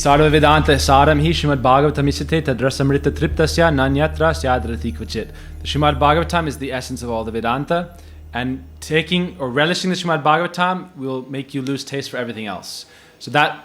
Sarva Vedanta Saram Hi Srimad Bhagavatam Isate Tadrasamrita Triptasya Nanyatra Syadrati Kvachit. The Srimad Bhagavatam is the essence of all the Vedanta, and taking or relishing the Srimad Bhagavatam will make you lose taste for everything else. So that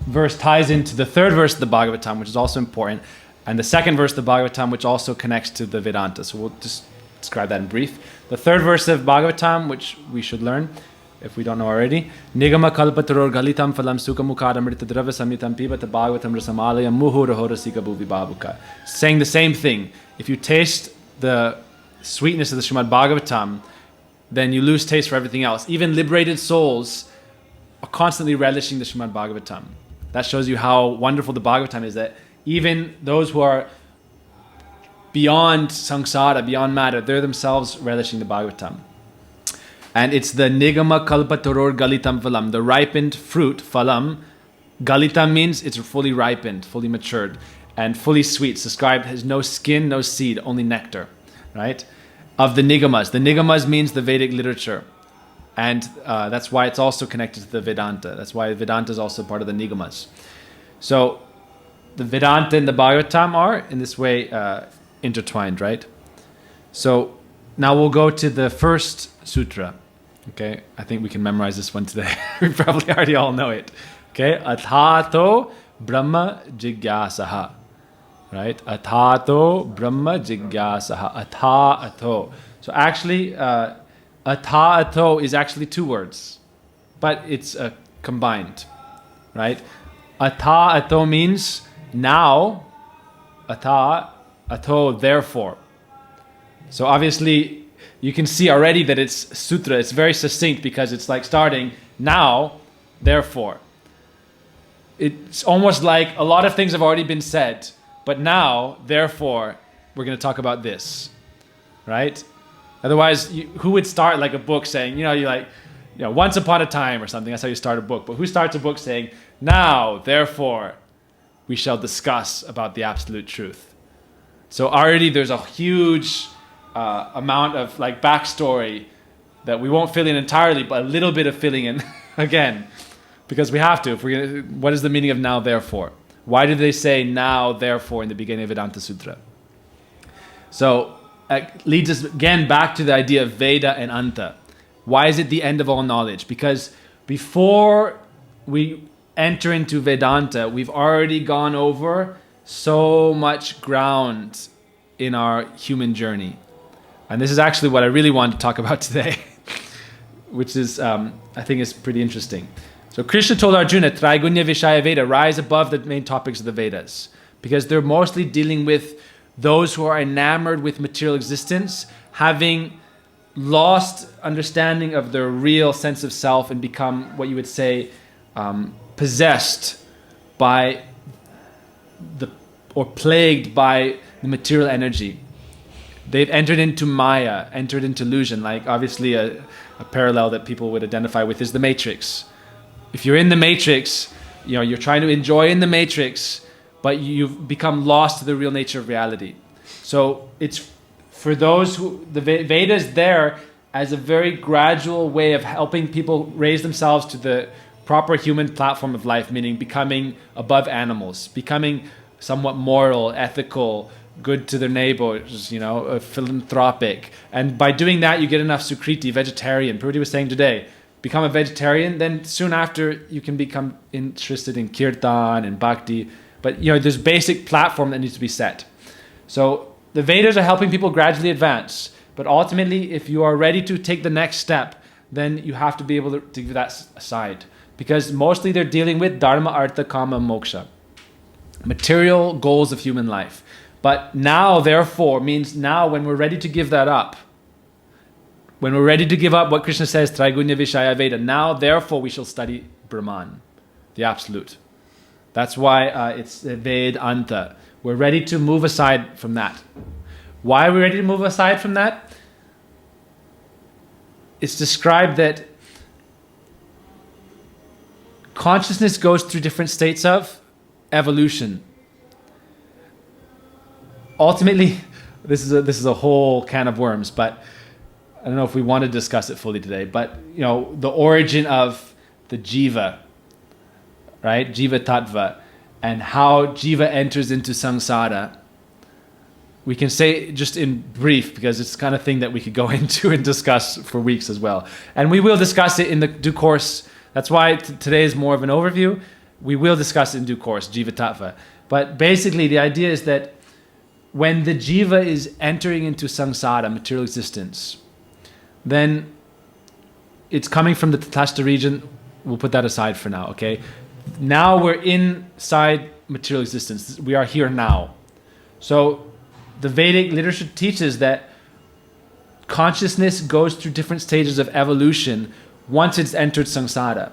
verse ties into the third verse of the Bhagavatam, which is also important, and the second verse of the Bhagavatam, which also connects to the Vedanta. So we'll just describe that in brief. The third verse of Bhagavatam, which we should learn, if we don't know already, Nigama kalpataror galitam phalam sukamukadamrita drava samyitam pibata bhagavatam rasamalayam muhurahorasika bhuvi babuka. Saying the same thing. If you taste the sweetness of the Srimad Bhagavatam, then you lose taste for everything else. Even liberated souls are constantly relishing the Srimad Bhagavatam. That shows you how wonderful the Bhagavatam is, that even those who are beyond samsara, beyond matter, they're themselves relishing the Bhagavatam. And it's the nigama kalpatoror galitam phalam, the ripened fruit, phalam. Galitam means it's fully ripened, fully matured, and fully sweet. It's described as no skin, no seed, only nectar, right? Of the nigamas. The nigamas means the Vedic literature. And that's why it's also connected to the Vedanta. That's why Vedanta is also part of the nigamas. So the Vedanta and the Bhagavatam are, in this way, intertwined, right? So now we'll go to the first sutra. Okay, I think we can memorize this one today. We probably already all know it. Okay, Athato Brahma Jigyasaha. Right? Athato Brahma Jigyasaha. Athato. So actually, Athato is actually two words, but it's combined. Right? Athato means now. Athato, therefore. So obviously, you can see already that it's sutra. It's very succinct because it's like starting now, therefore. It's almost like a lot of things have already been said, but now, therefore, we're going to talk about this, right? Otherwise, who would start like a book saying, once upon a time or something? That's how you start a book. But who starts a book saying, now, therefore, we shall discuss about the absolute truth? So already there's a huge amount of like backstory that we won't fill in entirely, but a little bit of filling in again, because we have to. If we're gonna, what is the meaning of now, therefore? Why do they say now, therefore in the beginning of Vedanta Sutra? So it leads us again back to the idea of Veda and Anta. Why is it the end of all knowledge? Because before we enter into Vedanta, we've already gone over so much ground in our human journey. And this is actually what I really want to talk about today, which is, I think is pretty interesting. So Krishna told Arjuna, Traigunya Vishaya Veda, rise above the main topics of the Vedas, because they're mostly dealing with those who are enamored with material existence, having lost understanding of their real sense of self and become what you would say possessed by or plagued by the material energy. They've entered into Maya, entered into illusion. Like obviously a parallel that people would identify with is the Matrix. If you're in the Matrix, you're trying to enjoy in the Matrix, but you've become lost to the real nature of reality. So it's for those who, the Veda is there as a very gradual way of helping people raise themselves to the proper human platform of life, meaning becoming above animals, becoming somewhat moral, ethical, good to their neighbors, philanthropic. And by doing that, you get enough sukriti, vegetarian. Purity was saying today, become a vegetarian, then soon after you can become interested in kirtan and bhakti. But there's basic platform that needs to be set. So the Vedas are helping people gradually advance. But ultimately, if you are ready to take the next step, then you have to be able to give that aside. Because mostly they're dealing with dharma, artha, kama, moksha. Material goals of human life. But now, therefore, means now when we're ready to give that up, when we're ready to give up what Krishna says, Traigunya Vishaya Veda, now, therefore, we shall study Brahman, the Absolute. That's why it's Vedanta. We're ready to move aside from that. Why are we ready to move aside from that? It's described that consciousness goes through different states of evolution. Ultimately, this is a whole can of worms, but I don't know if we want to discuss it fully today. But the origin of the jiva, right? Jiva tattva, and how jiva enters into samsara, we can say just in brief, because it's the kind of thing that we could go into and discuss for weeks as well. And we will discuss it in the due course. That's why today is more of an overview. We will discuss it in due course, jiva tattva. But basically the idea is that when the jiva is entering into samsara, material existence, then it's coming from the Tatastha region. We'll put that aside for now, okay? Now we're inside material existence. We are here now. So the Vedic literature teaches that consciousness goes through different stages of evolution once it's entered samsara.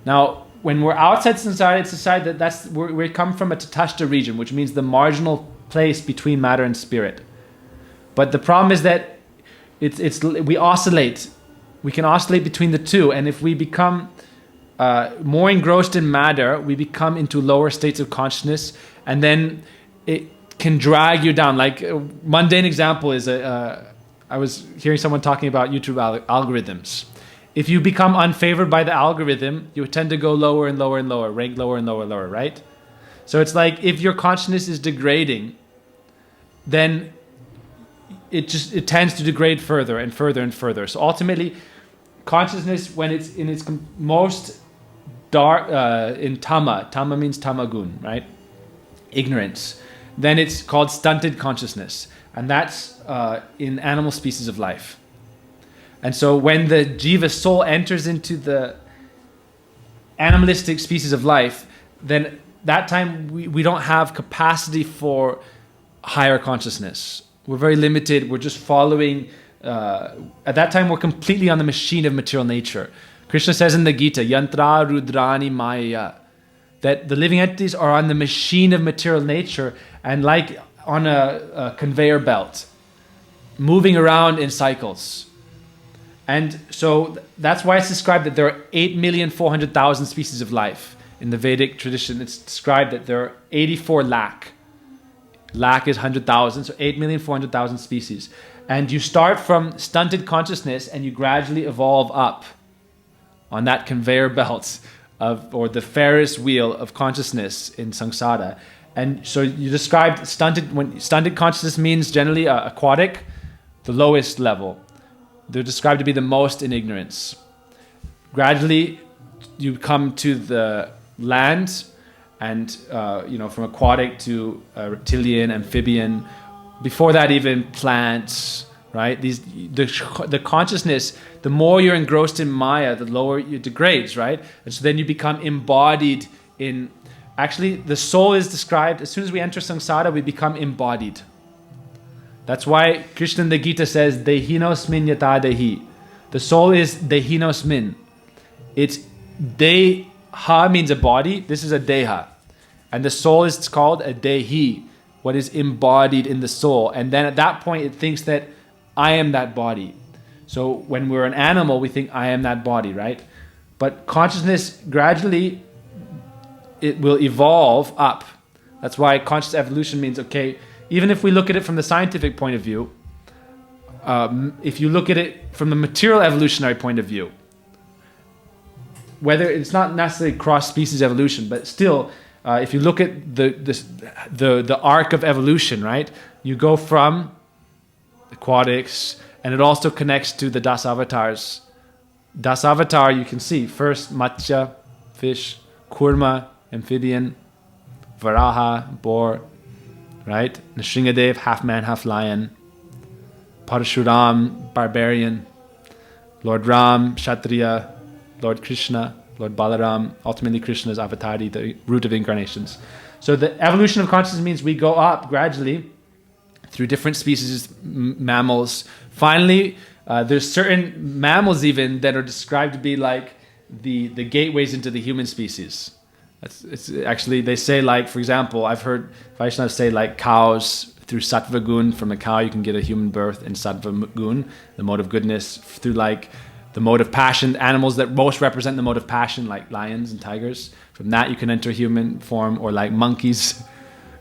Now, when we're outside samsara, it's decided that we come from a Tatastha region, which means the marginal place between matter and spirit. But the problem is that we oscillate. We can oscillate between the two, and if we become more engrossed in matter, we become into lower states of consciousness, and then it can drag you down. Like a mundane example is I was hearing someone talking about YouTube algorithms. If you become unfavored by the algorithm, you tend to go lower and lower and lower, rank lower and lower and lower, right? So it's like if your consciousness is degrading, then it tends to degrade further and further and further. So ultimately, consciousness, when it's in its most dark, in tama means tamagun, right? Ignorance. Then it's called stunted consciousness. And that's in animal species of life. And so when the jiva soul enters into the animalistic species of life, then that time we don't have capacity for higher consciousness. We're very limited. We're just following. At that time, we're completely on the machine of material nature. Krishna says in the Gita, Yantra Rudrani Maya, that the living entities are on the machine of material nature and like on a conveyor belt, moving around in cycles. And so that's why it's described that there are 8,400,000 species of life. In the Vedic tradition, it's described that there are 84 lakh. Lakh is 100,000, so 8,400,000 species. And you start from stunted consciousness and you gradually evolve up on that conveyor belt or the Ferris wheel of consciousness in samsara. And so you described stunted consciousness means generally aquatic, the lowest level. They're described to be the most in ignorance. Gradually, you come to the land, and from aquatic to reptilian, amphibian. Before that, even plants, right? The consciousness. The more you're engrossed in Maya, the lower it degrades, right? And so then you become embodied in. Actually, the soul is described as soon as we enter samsara, we become embodied. That's why Krishna in the Gita says, Dehinosmin yata dehi. The soul is Dehinosmin. It's Deha means a body. This is a Deha. And the soul is called a Dehi, what is embodied in the soul. And then at that point, it thinks that I am that body. So when we're an animal, we think I am that body, right? But consciousness gradually, it will evolve up. That's why conscious evolution means, okay, even if we look at it from the scientific point of view, if you look at it from the material evolutionary point of view, whether it's not necessarily cross-species evolution, but still, if you look at the arc of evolution, right? You go from aquatics, and it also connects to the Dasavatars. Dasavatar, you can see, first Matsya, fish, Kurma, amphibian, Varaha, boar, right? Nrsingadev, half man, half lion. Parashuram, barbarian. Lord Ram, Kshatriya. Lord Krishna, Lord Balaram. Ultimately, Krishna is Avatari, the root of incarnations. So the evolution of consciousness means we go up gradually through different species, mammals. Finally, there's certain mammals even that are described to be like the gateways into the human species. It's actually, they say, like, for example, I've heard Vaishnavas say, like, cows, through sattva gun, from a cow you can get a human birth in sattva gun, the mode of goodness, through like the mode of passion, animals that most represent the mode of passion, like lions and tigers. From that you can enter human form, or like monkeys,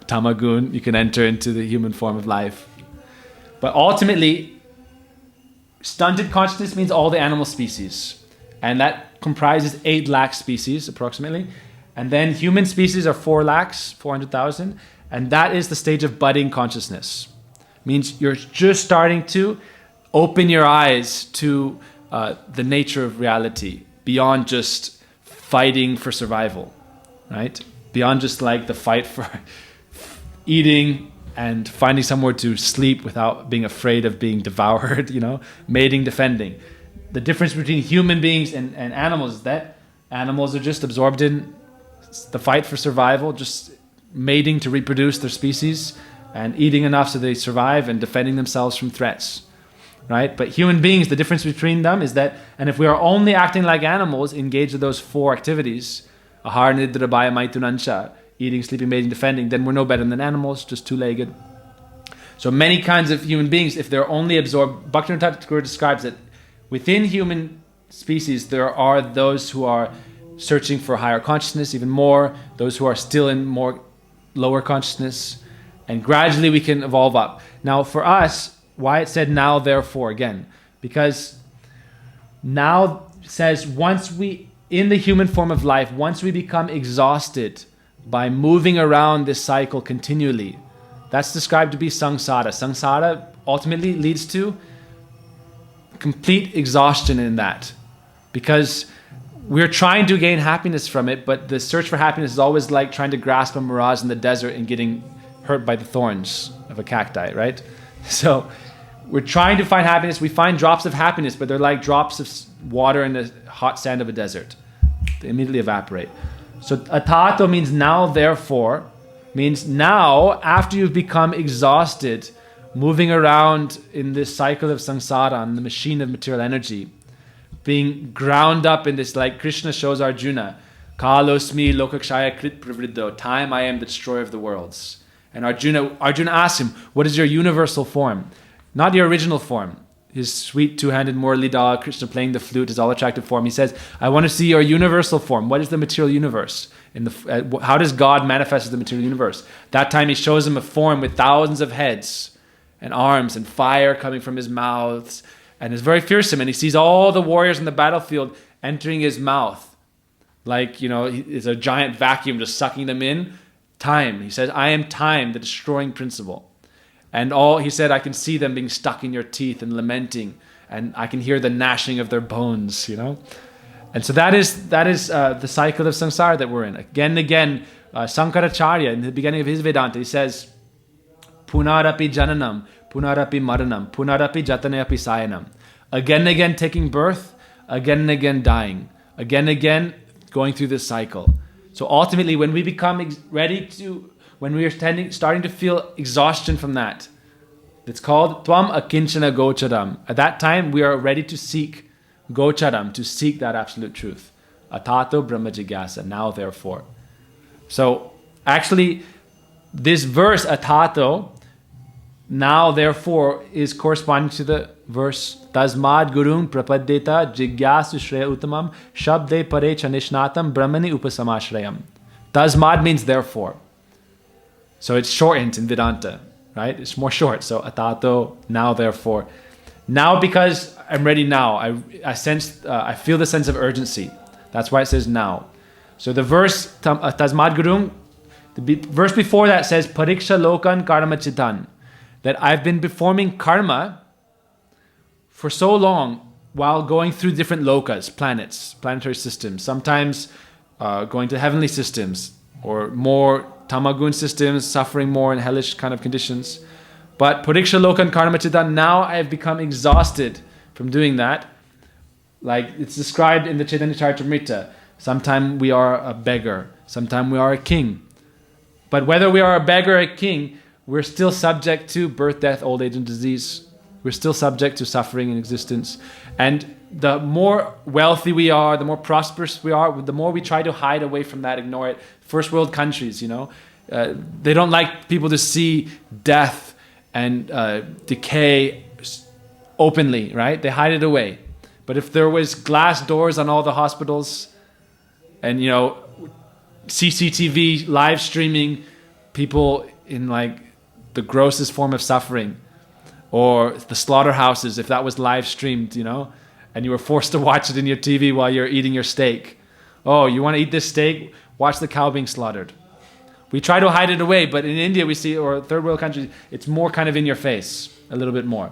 tamagun, you can enter into the human form of life. But ultimately, stunted consciousness means all the animal species. And that comprises 8 lakh species, approximately. And then human species are 400,000, and that is the stage of budding consciousness. Means you're just starting to open your eyes to the nature of reality beyond just fighting for survival, right? Beyond just like the fight for eating and finding somewhere to sleep without being afraid of being devoured, mating, defending. The difference between human beings and animals is that animals are just absorbed in the fight for survival, just mating to reproduce their species and eating enough so they survive and defending themselves from threats, right? But human beings, the difference between them is that, and if we are only acting like animals, engaged with those 4 activities, ahar, nidra, bhaya, maitunansha, eating, sleeping, mating, defending, then we're no better than animals, just 2-legged. So many kinds of human beings, if they're only absorbed, Bhaktivinoda Thakur describes that within human species, there are those who are searching for higher consciousness even more, those who are still in more lower consciousness, and gradually we can evolve up. Now for us, why it said now therefore again? Because now says once we, in the human form of life, once we become exhausted by moving around this cycle continually, that's described to be samsara. Samsara ultimately leads to complete exhaustion in that, because we're trying to gain happiness from it, but the search for happiness is always like trying to grasp a mirage in the desert and getting hurt by the thorns of a cacti, right? So we're trying to find happiness. We find drops of happiness, but they're like drops of water in the hot sand of a desert. They immediately evaporate. So atato means now therefore, means now after you've become exhausted moving around in this cycle of samsara, in the machine of material energy, being ground up in this, like Krishna shows Arjuna, Kalosmi lokakshaya krit pravriddho, time I am the destroyer of the worlds. And Arjuna asks him, what is your universal form? Not your original form. His sweet two-handed Muralidhar, Krishna playing the flute, his all-attractive form. He says, I want to see your universal form. What is the material universe? How does God manifest as the material universe? That time he shows him a form with thousands of heads and arms and fire coming from his mouths. And it's very fearsome. And he sees all the warriors in the battlefield entering his mouth. Like, it's a giant vacuum just sucking them in. Time. He says, I am time, the destroying principle. And he said, I can see them being stuck in your teeth and lamenting. And I can hear the gnashing of their bones, And so that is the cycle of samsara that we're in. Again and again, Sankaracharya, in the beginning of his Vedanta, he says, Punarapi jananam, punarapi maranam, punarapi jataneapi sayanam. Again and again taking birth, again and again dying. Again and again going through this cycle. So ultimately, when we become when we are starting to feel exhaustion from that, it's called Tvam Akinchana Gocharam. At that time, we are ready to seek Gocharam, to seek that absolute truth. Atato Brahma Jigyasa, now therefore. So actually, this verse, Atato, now therefore, is corresponding to the verse Tasmad Gurung Prapaddeta Jigyasu Shreya Uttamam Shabde Pare Chanishnatam Brahmani Upasamashrayam. Tasmad means therefore. So it's shortened in Vedanta, right? It's more short. So atato, now therefore. Now because I'm ready now. I feel the sense of urgency. That's why it says now. So the verse Tasmad Gurung, the verse before that says Pariksha Lokan Karma Chitan. That I've been performing karma for so long while going through different lokas, planets, planetary systems, sometimes going to heavenly systems or more tamagun systems, suffering more in hellish kind of conditions. But pariksha lokan karma chitan, now I have become exhausted from doing that. Like it's described in the Chaitanya Charitamrita. Sometimes we are a beggar, sometimes we are a king. But whether we are a beggar or a king, we're still subject to birth, death, old age, and disease. We're still subject to suffering in existence. And the more wealthy we are, the more prosperous we are, the more we try to hide away from that, ignore it. First world countries, they don't like people to see death and decay openly, right? They hide it away. But if there was glass doors on all the hospitals and, CCTV live streaming people in like the grossest form of suffering, or the slaughterhouses, if that was live streamed, and you were forced to watch it in your TV while you're eating your steak. Oh, you want to eat this steak? watch the cow being slaughtered. We try to hide it away, but in India we see, or third world countries, it's more kind of in your face, a little bit more.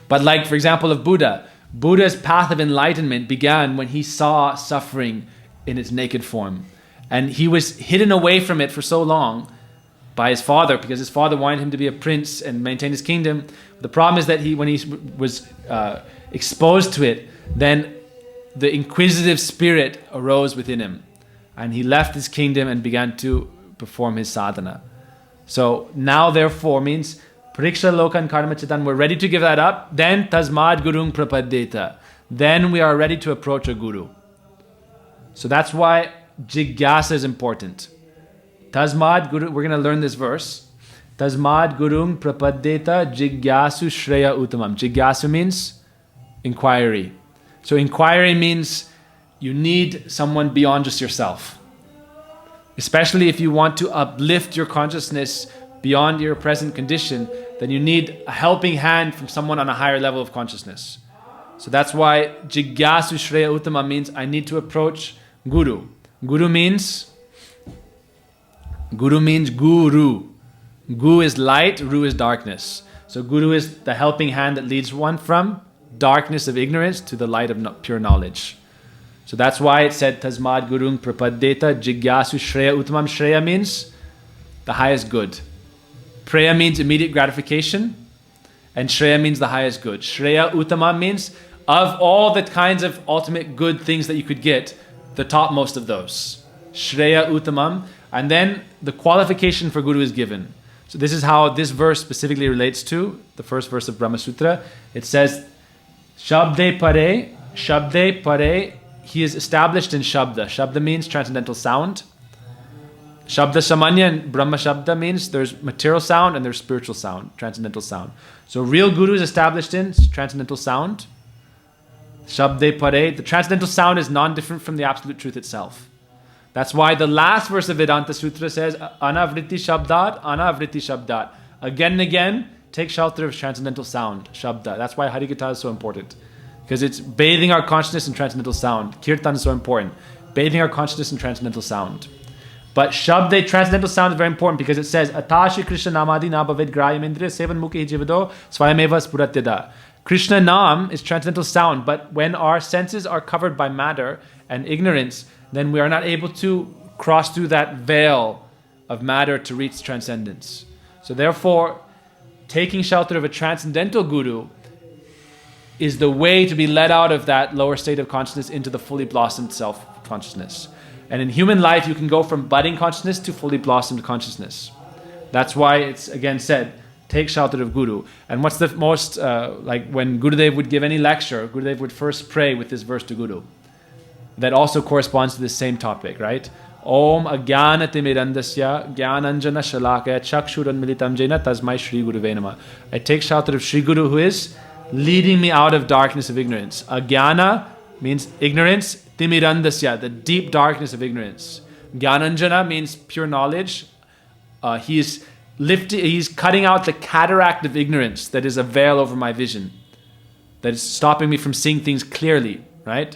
But like, for example, of Buddha, Buddha's path of enlightenment began when he saw suffering in its naked form. And he was hidden away from it for so long by his father, because his father wanted him to be a prince and maintain his kingdom. The problem is that when he was exposed to it, then the inquisitive spirit arose within him. And he left his kingdom and began to perform his sadhana. So now therefore means Pariksha Lokan Karma Chitan, we're ready to give that up. Then Tasmad Gurung Prapaddeta. Then we are ready to approach a guru. So that's why Jigyasa is important. Tasmad Guru, we're going to learn this verse. Tasmad Gurung Prapaddeta Jigyasu Shreya Uttamam. Jigyasu means inquiry. So inquiry means you need someone beyond just yourself. Especially if you want to uplift your consciousness beyond your present condition, then you need a helping hand from someone on a higher level of consciousness. So that's why Jigyasu Shreya Uttama means I need to approach Guru. Guru means Guru. Gu is light, Ru is darkness. So Guru is the helping hand that leads one from darkness of ignorance to the light of pure knowledge. So that's why it said Tasmad Gurung Prapaddeta Jigyasu Shreya Uttamam. Shreya means the highest good. Preya means immediate gratification, and Shreya means the highest good. Shreya Uttamam means of all the kinds of ultimate good things that you could get, the topmost of those. Shreya Uttamam. And then the qualification for Guru is given. So this is how this verse specifically relates to the first verse of Brahma Sutra. It says, Shabde Pare, he is established in Shabda. Shabda means transcendental sound. Shabda Samanya and Brahma Shabda means there's material sound and there's spiritual sound, transcendental sound. So real Guru is established in transcendental sound. Shabde Pare, the transcendental sound is non-different from the absolute truth itself. That's why the last verse of Vedanta Sutra says, Anavriti Shabdat. Again and again, take shelter of transcendental sound, Shabda. That's why Harikatha is so important. Because it's bathing our consciousness in transcendental sound. Kirtan is so important. Bathing our consciousness in transcendental sound. But Shabda, transcendental sound, is very important because it says, Atashi Krishna Namadi Nabhavid Grayam Indriya Sevan Mukhi Jivado Swayameva Spuratyada. Krishna Nam is transcendental sound, but when our senses are covered by matter and ignorance, then we are not able to cross through that veil of matter to reach transcendence. So therefore, taking shelter of a transcendental guru is the way to be led out of that lower state of consciousness into the fully blossomed self-consciousness. And in human life, you can go from budding consciousness to fully blossomed consciousness. That's why it's again said, take shelter of Guru. And what's the most, like when Gurudev would give any lecture, Gurudev would first pray with this verse to Guru. That also corresponds to the same topic, right? Om Agyana Timirandasya Gyananjana Shalakaya Chakshuran Militam Jena Tasmai Shri Guru Venama. I take shelter of Shri Guru, who is leading me out of darkness of ignorance. Agyana means ignorance. Timirandasya, the deep darkness of ignorance. Gyananjana means pure knowledge. He's cutting out the cataract of ignorance that is a veil over my vision, that is stopping me from seeing things clearly, right?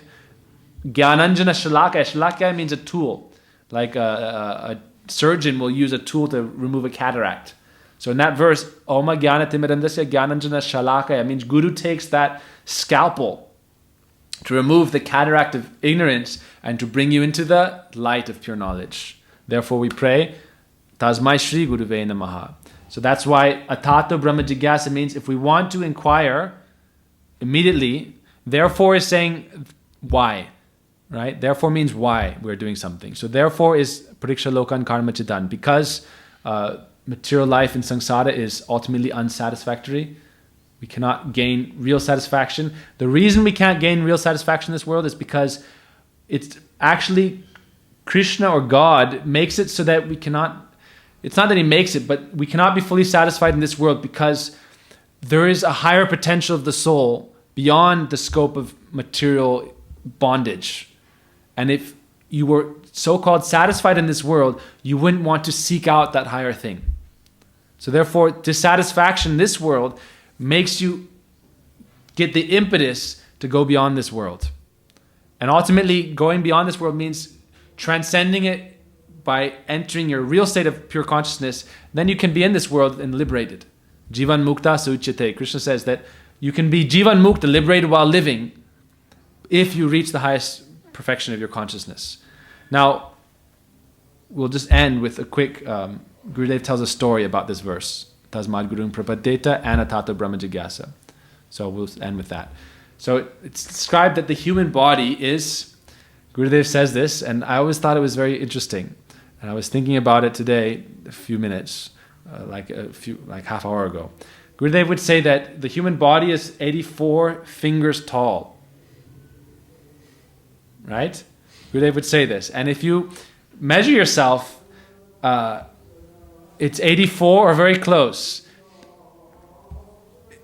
Gyananjana Shalakaya. Shalakaya means a tool. Like a surgeon will use a tool to remove a cataract. So in that verse, Oma Gyana Timirandasya Gyananjana Shalakaya means Guru takes that scalpel to remove the cataract of ignorance and to bring you into the light of pure knowledge. Therefore we pray, Tasmai Shri Guruve Namaha. So that's why Atato Brahma Jigyasa means if we want to inquire immediately, therefore is saying why. Right? Therefore means why we're doing something. So therefore is Pariksha Lokan Karma Chitan. Because material life in samsara is ultimately unsatisfactory. We cannot gain real satisfaction. The reason we can't gain real satisfaction in this world is because it's actually Krishna or God makes it so that we cannot, it's not that he makes it, but we cannot be fully satisfied in this world because there is a higher potential of the soul beyond the scope of material bondage. And if you were so-called satisfied in this world, you wouldn't want to seek out that higher thing. So therefore, dissatisfaction in this world makes you get the impetus to go beyond this world. And ultimately, going beyond this world means transcending it by entering your real state of pure consciousness, then you can be in this world and liberated. Jivan mukta suchyate. Krishna says that you can be jivan mukta, liberated while living, if you reach the highest perfection of your consciousness. Now, we'll just end with a quick, Gurudev tells a story about this verse. Tasmad Gurung Prapadeta Anatata Brahma Jigyasa. So we'll end with that. So it's described that the human body is, Gurudev says this, and I always thought it was very interesting. And I was thinking about it today, a few minutes, like half hour ago. Gurudev would say that the human body is 84 fingers tall. Right? Gurudev would say this. And if you measure yourself, it's 84 or very close.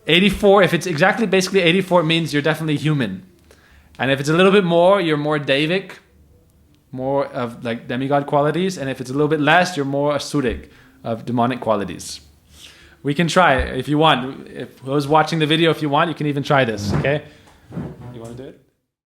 84, if it's exactly basically 84, it means you're definitely human. And if it's a little bit more, you're more Devic, more of like demigod qualities. And if it's a little bit less, you're more Asuric, of demonic qualities. We can try if you want. If those watching the video, if you want, you can even try this, okay? You want to do it?